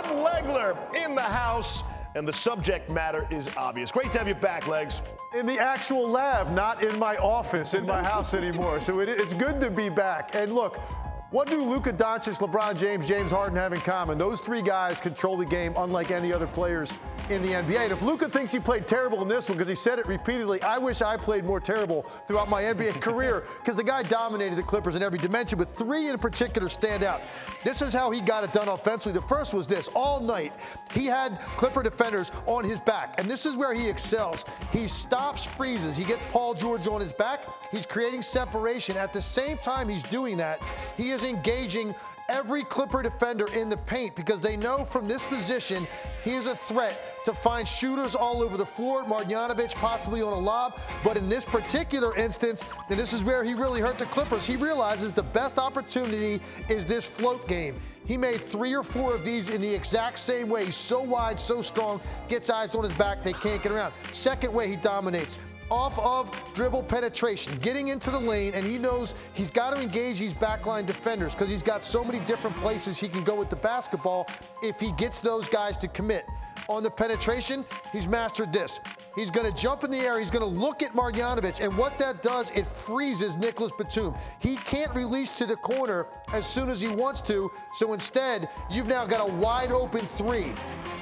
Tim Legler in the house, and the subject matter is obvious. Great to have you back, Legs. In the actual lab, not in my office, in my house anymore. So it's good to be back. And look, what do Luka Doncic, LeBron James, James Harden have in common? Those three guys control the game unlike any other players in the NBA. And if Luka thinks he played terrible in this one, because he said it repeatedly, I wish I played more terrible throughout my NBA career, because the guy dominated the Clippers in every dimension, but three in particular stand out. This is how he got it done offensively. The first was this. All night, he had Clipper defenders on his back, and this is where he excels. He stops, freezes. He gets Paul George on his back. He's creating separation. At the same time he's doing that, he is engaging every Clipper defender in the paint, because they know from this position he is a threat to find shooters all over the floor. Marjanovic possibly on a lob, but in this particular instance, and this is where he really hurt the Clippers, he realizes the best opportunity is this float game. He made 3 or 4 of these in the exact same way. He's so wide, so strong, gets eyes on his back, they can't get around. Second way he dominates, off of dribble penetration, getting into the lane, and he knows he's got to engage these backline defenders because he's got so many different places he can go with the basketball if he gets those guys to commit. On the penetration, he's mastered this. He's going to jump in the air. He's going to look at Marjanovic, and what that does, it freezes Nicholas Batum. He can't release to the corner as soon as he wants to, so instead, you've now got a wide-open 3.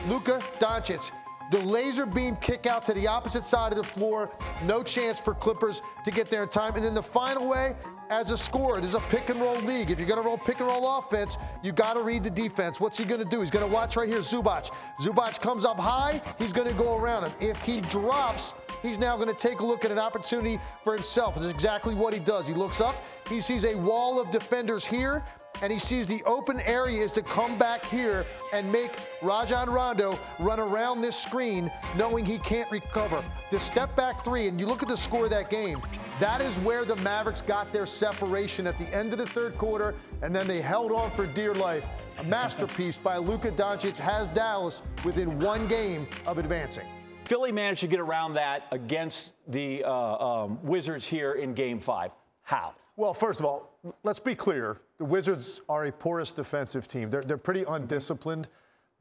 Luka Doncic, the laser beam kick out to the opposite side of the floor. No chance for Clippers to get there in time. And then the final way, as a scorer, this is a pick-and-roll league. If you're going to roll pick-and-roll offense, you got to read the defense. What's he going to do? He's going to watch right here, Zubac. Zubac comes up high. He's going to go around him. If he drops, he's now going to take a look at an opportunity for himself. This is exactly what he does. He looks up. He sees a wall of defenders here, and he sees the open area is to come back here and make Rajon Rondo run around this screen, knowing he can't recover. The step back 3, and you look at the score of that game, that is where the Mavericks got their separation at the end of the third quarter, and then they held on for dear life. A masterpiece by Luka Doncic has Dallas within 1 game of advancing. Philly managed to get around that against the Wizards here in Game 5. How? Well, first of all, let's be clear. The Wizards are a porous defensive team. They're pretty undisciplined.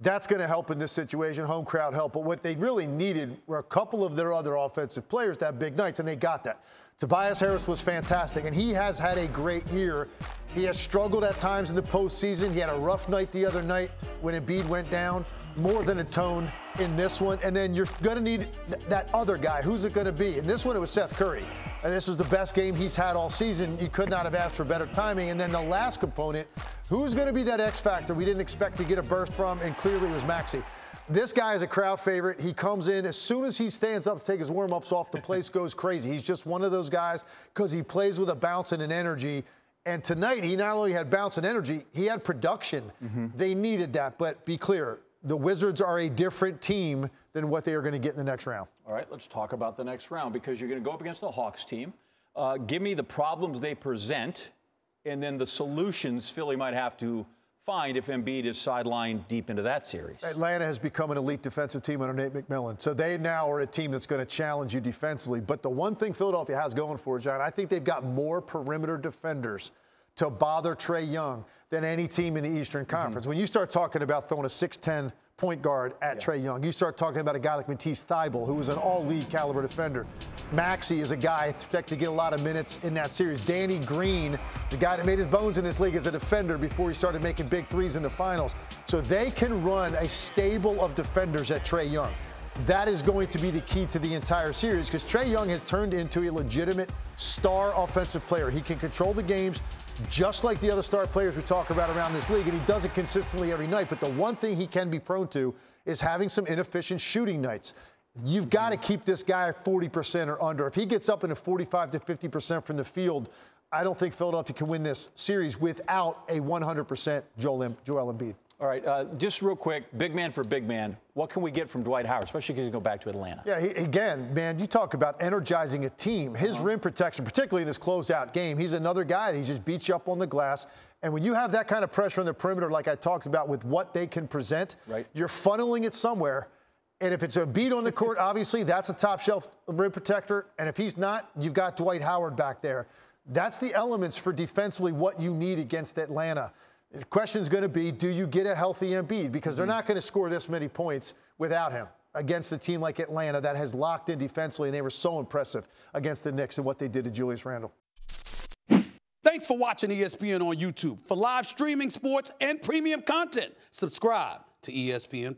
That's going to help in this situation. Home crowd help. But what they really needed were a couple of their other offensive players to have big nights, and they got that. Tobias Harris was fantastic, and he has had a great year. He has struggled at times in the postseason. He had a rough night the other night when Embiid went down, more than atoned in this one. And then you're going to need that other guy. Who's it going to be? In this one, it was Seth Curry. And this was the best game he's had all season. You could not have asked for better timing. And then the last component, who's going to be that X factor we didn't expect to get a burst from? And clearly it was Maxey. This guy is a crowd favorite. He comes in, as soon as he stands up to take his warm-ups off, the place goes crazy. He's just one of those guys because he plays with a bounce and an energy. And tonight, he not only had bounce and energy, he had production. They needed that. But be clear, the Wizards are a different team than what they are going to get in the next round. All right, let's talk about the next round, because you're going to go up against the Hawks team. Give me the problems they present, and then the solutions Philly might have to find if Embiid is sidelined deep into that series. Atlanta has become an elite defensive team under Nate McMillan. So they now are a team that's going to challenge you defensively. But the one thing Philadelphia has going for it, John, I think they've got more perimeter defenders to bother Trae Young than any team in the Eastern Conference. When you start talking about throwing a 6'10" point guard at Trae Young, you start talking about a guy like Matisse Thybulle, who is an all-league caliber defender. Maxey is a guy I expect to get a lot of minutes in that series. Danny Green, the guy that made his bones in this league as a defender before he started making big threes in the finals. So they can run a stable of defenders at Trae Young. That is going to be the key to the entire series, because Trae Young has turned into a legitimate star offensive player. He can control the games just like the other star players we talk about around this league, and he does it consistently every night. But the one thing he can be prone to is having some inefficient shooting nights. You've got to keep this guy at 40% or under. If he gets up into 45 to 50% from the field, I don't think Philadelphia can win this series without a 100% Joel Embiid. All right, just real quick, big man for big man, what can we get from Dwight Howard, especially because he's going back to Atlanta? Yeah, again, man, you talk about energizing a team. His rim protection, particularly in his closeout game, he's another guy that he just beats you up on the glass. And when you have that kind of pressure on the perimeter, like I talked about with what they can present, you're funneling it somewhere. And if it's a beat on the court, obviously, that's a top-shelf rim protector. And if he's not, you've got Dwight Howard back there. That's the elements for defensively what you need against Atlanta. The question's going to be, do you get a healthy Embiid? Because they're not going to score this many points without him against a team like Atlanta that has locked in defensively, and they were so impressive against the Knicks and what they did to Julius Randle. Thanks for watching ESPN on YouTube. For live streaming, sports, and premium content, subscribe to ESPN+.